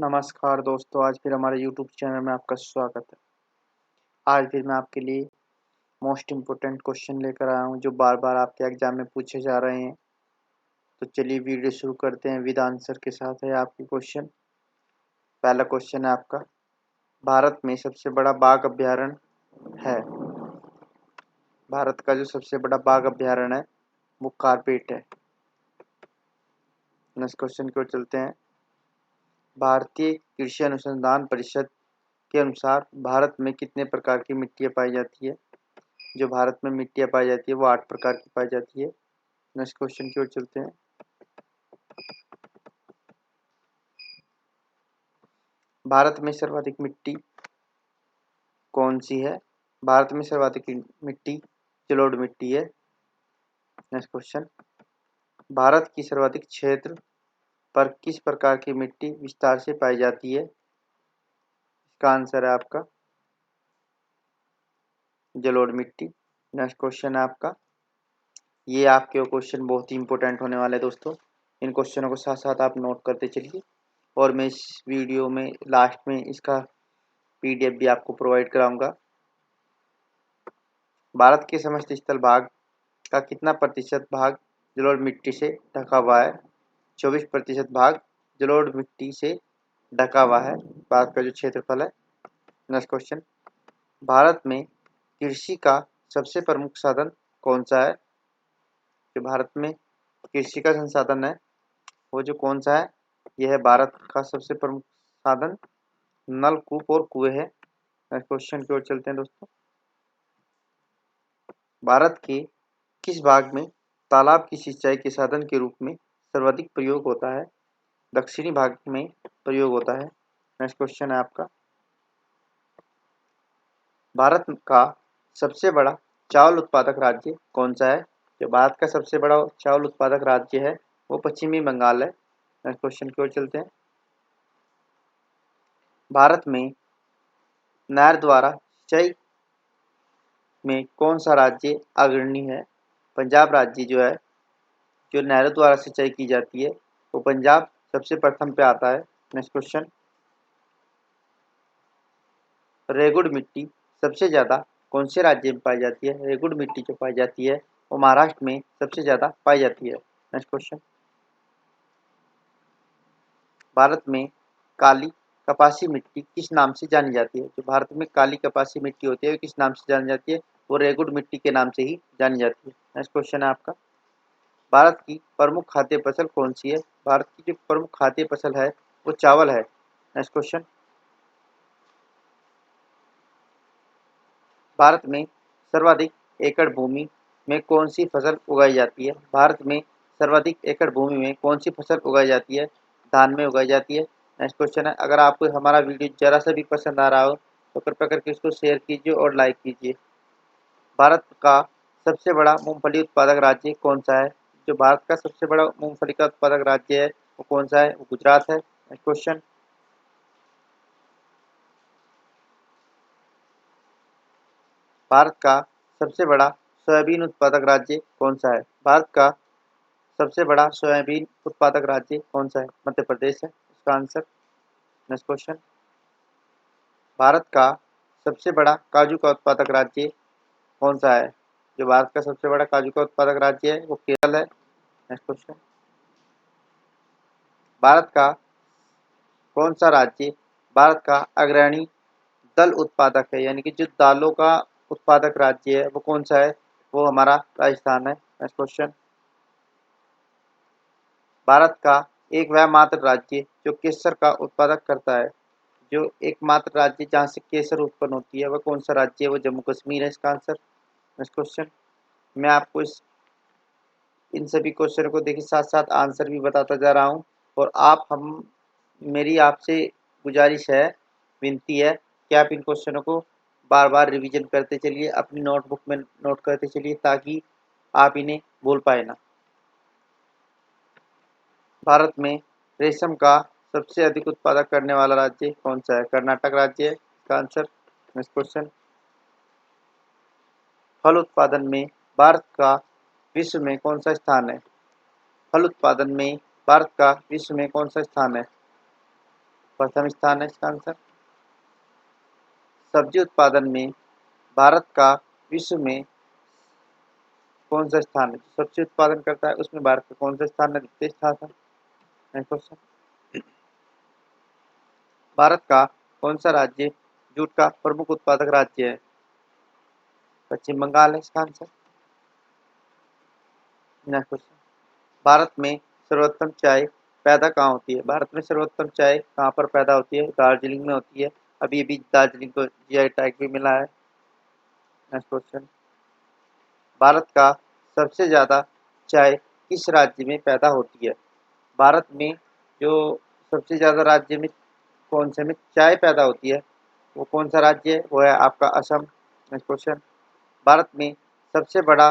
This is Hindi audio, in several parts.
नमस्कार दोस्तों, आज फिर हमारे यूट्यूब चैनल में आपका स्वागत है। आज फिर मैं आपके लिए मोस्ट इम्पोर्टेंट क्वेश्चन लेकर आया हूँ जो बार बार आपके एग्जाम में पूछे जा रहे हैं। तो चलिए वीडियो शुरू करते हैं। विद आंसर के साथ है आपकी क्वेश्चन। पहला क्वेश्चन है आपका, भारत में सबसे बड़ा बाघ अभ्यारण्य है। भारत का जो सबसे बड़ा बाघ अभ्यारण्य है वो कारपेट है। नेक्स्ट क्वेश्चन की ओर चलते हैं। भारतीय कृषि अनुसंधान परिषद के अनुसार भारत में कितने प्रकार की मिट्टियाँ पाई जाती है। जो भारत में मिट्टियाँ पाई जाती है वो 8 प्रकार की पाई जाती है। नेक्स्ट क्वेश्चन की ओर चलते हैं। भारत में सर्वाधिक मिट्टी कौन सी है। भारत में सर्वाधिक मिट्टी जलोढ़ मिट्टी है। नेक्स्ट क्वेश्चन, भारत की सर्वाधिक क्षेत्र पर किस प्रकार की मिट्टी विस्तार से पाई जाती है। इसका आंसर है आपका जलोढ़ मिट्टी। नेक्स्ट क्वेश्चन है आपका, ये आपके क्वेश्चन बहुत ही इंपॉर्टेंट होने वाले हैं दोस्तों। इन क्वेश्चनों को साथ साथ आप नोट करते चलिए और मैं इस वीडियो में लास्ट में इसका पीडीएफ भी आपको प्रोवाइड कराऊंगा। भारत के समस्त स्थल भाग का कितना प्रतिशत भाग जलोढ़ मिट्टी से ढका हुआ है। 24% भाग जलोढ़ मिट्टी से ढका हुआ है भारत का जो क्षेत्रफल है। नेक्स्ट क्वेश्चन, भारत में कृषि का सबसे प्रमुख साधन कौन सा है। जो भारत में कृषि का संसाधन है वो जो कौन सा है, यह है भारत का सबसे प्रमुख साधन नलकूप और कुएं है। नेक्स्ट क्वेश्चन की ओर चलते हैं दोस्तों। भारत के किस भाग में तालाब की सिंचाई के साधन के रूप में सर्वाधिक प्रयोग होता है। दक्षिणी भाग में प्रयोग होता है। नेक्स्ट क्वेश्चन है आपका, भारत का सबसे बड़ा चावल उत्पादक राज्य कौन सा है। जो भारत का सबसे बड़ा चावल उत्पादक राज्य है वो पश्चिमी बंगाल है। नेक्स्ट क्वेश्चन की ओर चलते हैं। भारत में नहर द्वारा सिंचाई में कौन सा राज्य अग्रणी है। पंजाब राज्य जो है, जो नहरों द्वारा सिंचाई की जाती है वो पंजाब सबसे प्रथम पे आता है। नेक्स्ट क्वेश्चन, रेगुड़ मिट्टी सबसे ज़्यादा कौन से राज्य में पाई जाती है। रेगुड़ मिट्टी जो पाई जाती है वो महाराष्ट्र में सबसे ज़्यादा पाई जाती है। नेक्स्ट क्वेश्चन, भारत में काली कपासी मिट्टी किस नाम से जानी जाती है। जो भारत में काली कपासी मिट्टी होती है वो किस नाम से जानी जाती है, वो रेगुड़ मिट्टी के नाम से ही जानी जाती है। नेक्स्ट क्वेश्चन है आपका, भारत की प्रमुख खाद्य फसल कौन सी है। भारत की जो प्रमुख खाद्य फसल है वो चावल है। नेक्स्ट क्वेश्चन, भारत में सर्वाधिक एकड़ भूमि में कौन सी फसल उगाई जाती है। भारत में सर्वाधिक एकड़ भूमि में कौन सी फसल उगाई जाती है, धान में उगाई जाती है। नेक्स्ट क्वेश्चन है, अगर आपको हमारा वीडियो जरा सा भी पसंद आ रहा हो तो कृपया करके इसको शेयर कीजिए और लाइक कीजिए। भारत का सबसे बड़ा मूंगफली उत्पादक राज्य कौन सा है। जो भारत का सबसे बड़ा मूंगफली का उत्पादक राज्य है वो कौन सा है, वो गुजरात है। नेक्स्ट क्वेश्चन, भारत का सबसे बड़ा सोयाबीन उत्पादक राज्य कौन सा है। भारत का सबसे बड़ा सोयाबीन उत्पादक राज्य कौन सा है, मध्य प्रदेश है इसका आंसर। नेक्स्ट क्वेश्चन, भारत का सबसे बड़ा काजू का उत्पादक राज्य कौन सा है। जो भारत का सबसे बड़ा काजू का उत्पादक राज्य है वो केरल है। नेक्स्ट क्वेश्चन, भारत का कौन सा राज्य भारत का अग्रणी दल उत्पादक है, यानी कि जो दालों का उत्पादक राज्य है वो कौन सा है, वो हमारा राजस्थान है। नेक्स्ट क्वेश्चन, भारत का एक वह मात्र राज्य जो केसर का उत्पादक करता है। जो एकमात्र राज्य जहाँ से केसर उत्पन्न होती है वह कौन सा राज्य है, वो जम्मू कश्मीर है इसका आंसर। नेक्स्ट क्वेश्चन, मैं आपको इस इन सभी क्वेश्चन को देखिए साथ साथ आंसर भी बताता जा रहा हूँ और आप हम मेरी आपसे गुजारिश है, विनती है कि आप इन क्वेश्चनों को बार बार रिवीजन करते चलिए, अपनी नोटबुक में नोट करते चलिए ताकि आप इन्हें भूल पाए ना। भारत में रेशम का सबसे अधिक उत्पादन करने वाला राज्य कौन सा है, कर्नाटक राज्य है इसका आंसर। नेक्स्ट क्वेश्चन, फल उत्पादन में भारत का विश्व में कौन सा स्थान है। फल उत्पादन में भारत का विश्व में कौन सा स्थान है। प्रथम स्थान है इसका आंसर। सब्जी उत्पादन में भारत का विश्व में कौन सा स्थान है? सब्जी उत्पादन करता है उसमें भारत का कौन सा स्थान है? द्वितीय स्थान है। नेक्स्ट क्वेश्चन, भारत का कौन सा राज्य जूट का प्रमुख उत्पादक राज्य है? पश्चिम बंगाल है इसका आंसर। नेक्स्ट क्वेश्चन, भारत में सर्वोत्तम चाय पैदा कहाँ होती है? भारत में सर्वोत्तम चाय कहाँ पर पैदा होती है? दार्जिलिंग में होती है। अभी अभी दार्जिलिंग को जीआई टैग भी मिला है। नेक्स्ट क्वेश्चन, भारत का सबसे ज्यादा चाय किस राज्य में पैदा होती है? भारत में जो सबसे ज्यादा राज्य में कौन से में चाय पैदा होती है वो कौन सा राज्य है? वो है आपका असम। नेक्स्ट क्वेश्चन, भारत में सबसे बड़ा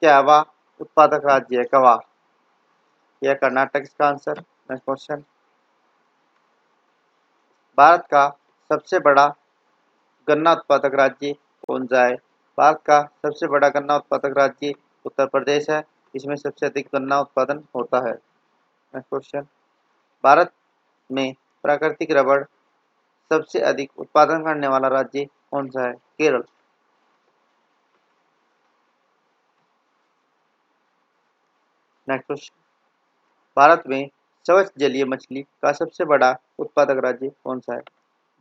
कहवा उत्पादक राज्य है? कहवा, यह कर्नाटक इसका आंसर। नेक्स्ट क्वेश्चन, भारत का सबसे बड़ा गन्ना उत्पादक राज्य कौन सा है? भारत का सबसे बड़ा गन्ना उत्पादक राज्य उत्तर प्रदेश है। इसमें सबसे अधिक गन्ना उत्पादन होता है। नेक्स्ट क्वेश्चन, भारत में प्राकृतिक रबड़ सबसे अधिक उत्पादन करने वाला राज्य कौन सा है? केरल। नेक्स्ट क्वेश्चन, भारत में स्वच्छ जलीय मछली का सबसे बड़ा उत्पादक राज्य कौन सा है?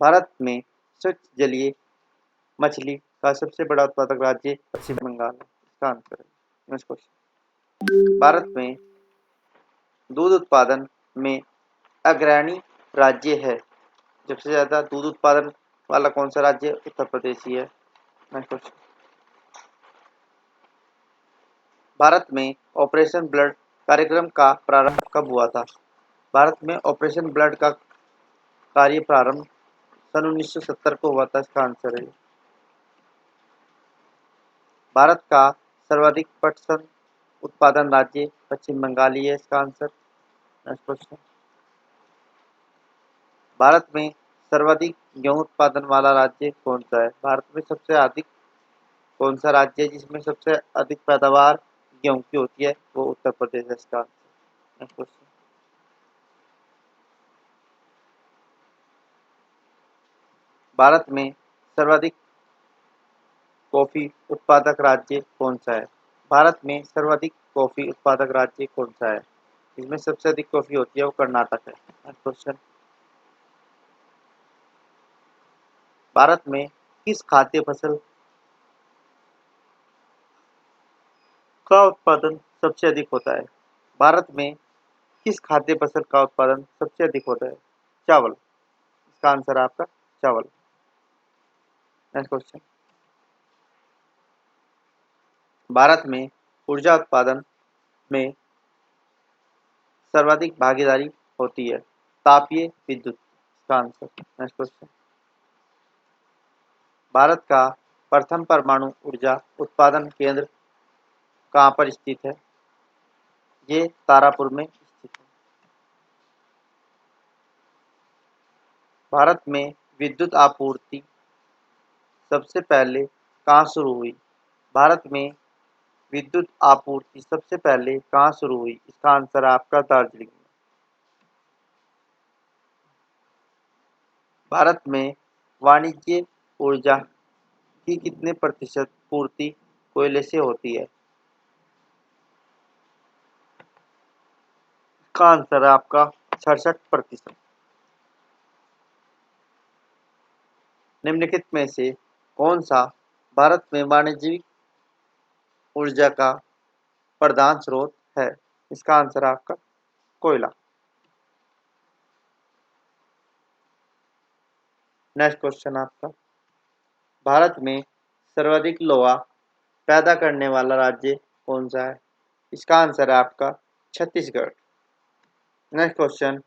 भारत में स्वच्छ जलीय मछली का सबसे बड़ा उत्पादक राज्य पश्चिम बंगाल है। इसका आंसर है। नेक्स्ट क्वेश्चन, भारत में दूध उत्पादन में अग्रणी राज्य है? सबसे ज्यादा दूध उत्पादन वाला कौन सा राज्य? उत्तर प्रदेश ही है। नेक्स्ट क्वेश्चन, भारत में ऑपरेशन ब्लड कार्यक्रम का प्रारंभ कब हुआ था? भारत में ऑपरेशन ब्लड का कार्य प्रारंभ सन 1970 को हुआ था। इसका आंसर है। भारत का सर्वाधिक पटसन उत्पादन राज्य पश्चिम बंगाल ही है। इसका आंसर। नेक्स्ट क्वेश्चन, भारत में सर्वाधिक गेहूं उत्पादन वाला राज्य कौन सा है? भारत में सबसे अधिक कौन सा राज्य है जिसमें सबसे अधिक पैदावार गेहूं की होती है? वो उत्तर प्रदेश है। इसका आंसर। नेक्स्ट क्वेश्चन, भारत में सर्वाधिक कॉफी उत्पादक राज्य कौन सा है? भारत में सर्वाधिक कॉफी उत्पादक राज्य कौन सा है? इसमें सबसे अधिक कॉफी होती है वो कर्नाटक है। नेक्स्ट क्वेश्चन, भारत में किस खाद्य फसल का उत्पादन सबसे अधिक होता है? भारत में किस खाद्य फसल का उत्पादन सबसे अधिक होता है? चावल। इसका आंसर है आपका चावल। नेक्स्ट क्वेश्चन, भारत में ऊर्जा उत्पादन में सर्वाधिक भागीदारी होती है? तापीय विद्युत। इसका आंसर। नेक्स्ट क्वेश्चन, भारत का प्रथम परमाणु ऊर्जा उत्पादन केंद्र कहाँ पर स्थित है? ये तारापुर में स्थित है। भारत में विद्युत आपूर्ति सबसे पहले कहाँ शुरू हुई? भारत में विद्युत आपूर्ति सबसे पहले कहाँ शुरू हुई? इसका आंसर है आपका दार्जिलिंग में। भारत में वाणिज्य ऊर्जा की कितने प्रतिशत पूर्ति कोयले से होती है? इसका आंसर है आपका 66%। निम्नलिखित में से कौन सा भारत में वाणिज्यिक ऊर्जा का प्रधान स्रोत है? इसका आंसर है आपका कोयला। नेक्स्ट क्वेश्चन आपका, भारत में सर्वाधिक लोहा पैदा करने वाला राज्य कौन सा है? इसका आंसर है आपका छत्तीसगढ़। नेक्स्ट क्वेश्चन,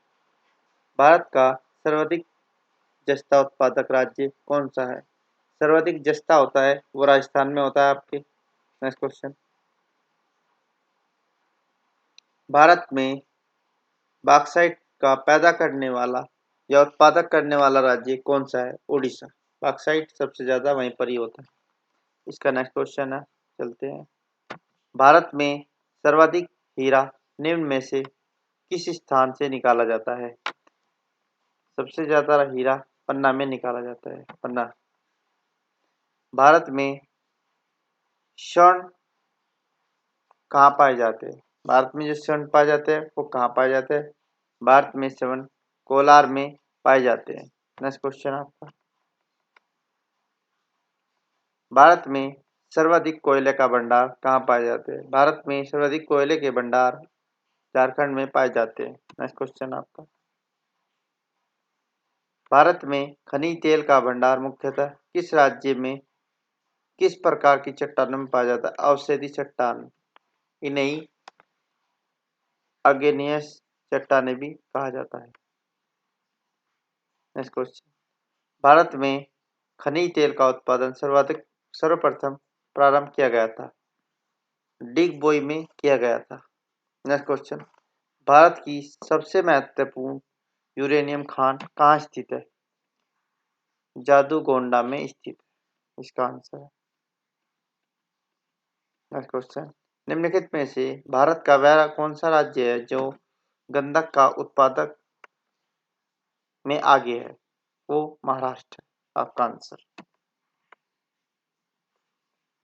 भारत का सर्वाधिक जस्ता उत्पादक राज्य कौन सा है? सर्वाधिक जस्ता होता है वो राजस्थान में होता है आपके। नेक्स्ट क्वेश्चन, भारत में बॉक्साइट का पैदा करने वाला या उत्पादक करने वाला राज्य कौन सा है? उड़ीसा। बॉक्साइट सबसे ज्यादा वहीं पर ही होता है। इसका नेक्स्ट क्वेश्चन है, चलते हैं। भारत में सर्वाधिक हीरा निम्न में से किस स्थान से निकाला जाता है? सबसे ज्यादा हीरा पन्ना में निकाला जाता है, पन्ना। भारत में स्वर्ण कहाँ पाए जाते हैं? भारत में जो स्वर्ण पाए जाते हैं वो कहाँ पाए जाते हैं? भारत में स्वर्ण कोलार में पाए जाते हैं। नेक्स्ट क्वेश्चन आपका, भारत में सर्वाधिक कोयले का भंडार कहाँ पाए जाते हैं? भारत में सर्वाधिक कोयले के भंडार झारखंड में पाए जाते हैं। नेक्स्ट क्वेश्चन आपका, भारत में खनिज तेल का भंडार मुख्यतः किस राज्य में किस प्रकार की चट्टानों में पाया जाता है? औषधि चट्टान, इन्हें अग्नेयस चट्टानें भी कहा जाता है। नेक्स्ट क्वेश्चन, भारत में खनिज तेल का उत्पादन सर्वप्रथम प्रारंभ किया गया था? डिगबोई में किया गया था। नेक्स्ट क्वेश्चन, भारत की सबसे महत्वपूर्ण यूरेनियम खान कहाँ स्थित है? जादूगोंडा में स्थित है, इसका आंसर है। नेक्स्ट क्वेश्चन, निम्नलिखित में से भारत का वह कौन सा राज्य है जो गंधक का उत्पादक में आगे है? वो महाराष्ट्र है, आपका आंसर।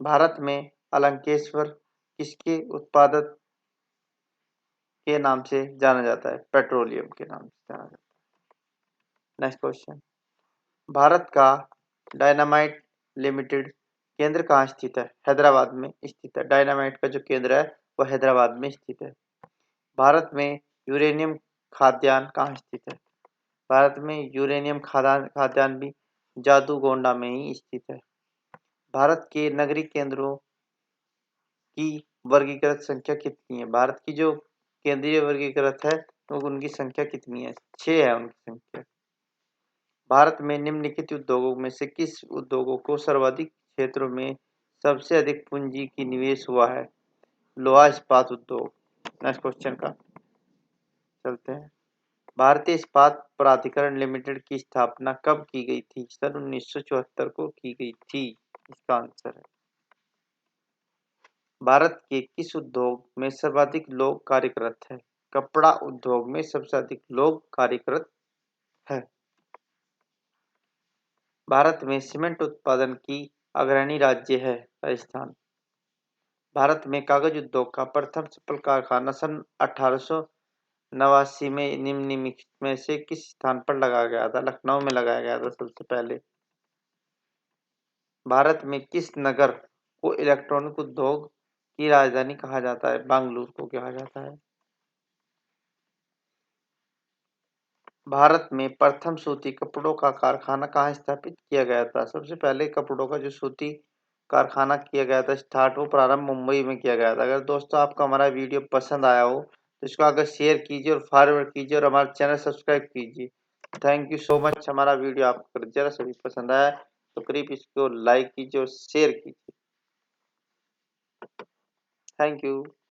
भारत में अलंकेश्वर किसके उत्पादक के नाम से जाना जाता है? पेट्रोलियम के नाम से जाना जाता है। नेक्स्ट क्वेश्चन, भारत का डायनामाइट लिमिटेड केंद्र कहाँ स्थित है? हैदराबाद में स्थित है। डायनामाइट का जो केंद्र है वो हैदराबाद में स्थित है। भारत में यूरेनियम खाद्यान्न कहाँ स्थित है? भारत में यूरेनियम खाद्यान्न भी जादूगोंडा में ही स्थित है। भारत के नगरीय केंद्रों की वर्गीकृत संख्या कितनी है? भारत की जो केंद्रीय वर्गीकृत है तो उनकी संख्या कितनी है? 6 है उनकी संख्या। भारत में निम्नलिखित उद्योगों में से किस उद्योगों को सर्वाधिक क्षेत्रों में सबसे अधिक पूंजी की निवेश हुआ है? लोहा इस्पात उद्योग। नेक्स्ट क्वेश्चन का चलते हैं, भारतीय इस्पात प्राधिकरण लिमिटेड की स्थापना कब की गई थी? सन 1974 को की गई थी, इसका आंसर है। भारत के किस उद्योग में सर्वाधिक लोग कार्यरत है? कपड़ा उद्योग में सबसे अधिक लोग कार्यरत है। भारत में सीमेंट उत्पादन की अग्रणी राज्य है राजस्थान। भारत में कागज उद्योग का प्रथम सफल कारखाना सन 1889 में निम्नलिखित में से किस स्थान पर लगाया गया था? लखनऊ में लगाया गया था सबसे पहले। भारत में किस नगर को इलेक्ट्रॉनिक उद्योग की राजधानी कहा जाता है? बेंगलुरु को कहा जाता है। भारत में प्रथम सूती कपड़ों का कारखाना कहाँ स्थापित किया गया था? सबसे पहले कपड़ों का जो सूती कारखाना किया गया था स्टार्ट, वो प्रारंभ मुंबई में किया गया था। अगर दोस्तों आपको हमारा वीडियो पसंद आया हो तो इसको अगर शेयर कीजिए और फॉरवर्ड कीजिए और हमारा चैनल सब्सक्राइब कीजिए। Thank you so much. हमारा वीडियो आपको जरा से भी पसंद आया तो करीब इसको लाइक कीजिए और शेयर कीजिए। Thank you.